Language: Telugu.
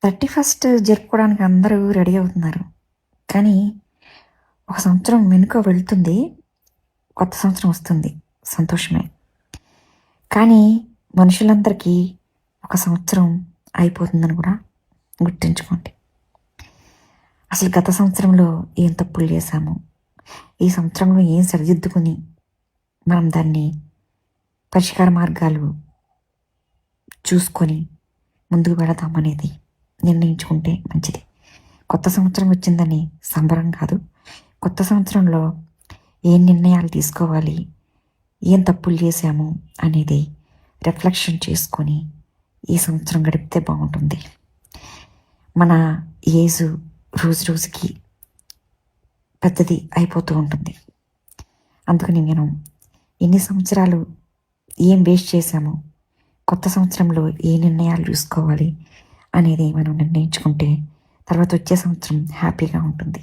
31st జరుపుకోవడానికి అందరూ రెడీ అవుతున్నారు. కానీ ఒక సంవత్సరం వెనుక వెళ్తుంది. కొత్త సంవత్సరం వస్తుంది. సంతోషమే. కానీ మనుషులందరికీ ఒక సంవత్సరం అయిపోతుందని కూడా గుర్తుంచుకోండి. అసలు గత సంవత్సరంలో ఏం తప్పులు చేశాము, ఈ సంవత్సరంలో ఏం సరిదిద్దుకుని మనం దాన్ని పరిష్కార మార్గాలు చూసుకొని ముందుకు వెళదామనేది నిర్ణయించుకుంటే మంచిది. కొత్త సంవత్సరం వచ్చిందని సంబరం కాదు. కొత్త సంవత్సరంలో ఏం నిర్ణయాలు తీసుకోవాలి, ఏం తప్పులు చేశాము అనేది రిఫ్లెక్షన్ చేసుకొని ఈ సంవత్సరం గడిపితే బాగుంటుంది. మన ఏజు రోజు రోజుకి పెద్దది అయిపోతూ ఉంటుంది. అందుకని నేను ఎన్ని సంవత్సరాలు ఏం వేస్ట్ చేశామో, కొత్త సంవత్సరంలో ఏ నిర్ణయాలు తీసుకోవాలి అనేది మనం నిర్ణయించుకుంటే తర్వాత వచ్చే సంవత్సరం హ్యాపీగా ఉంటుంది.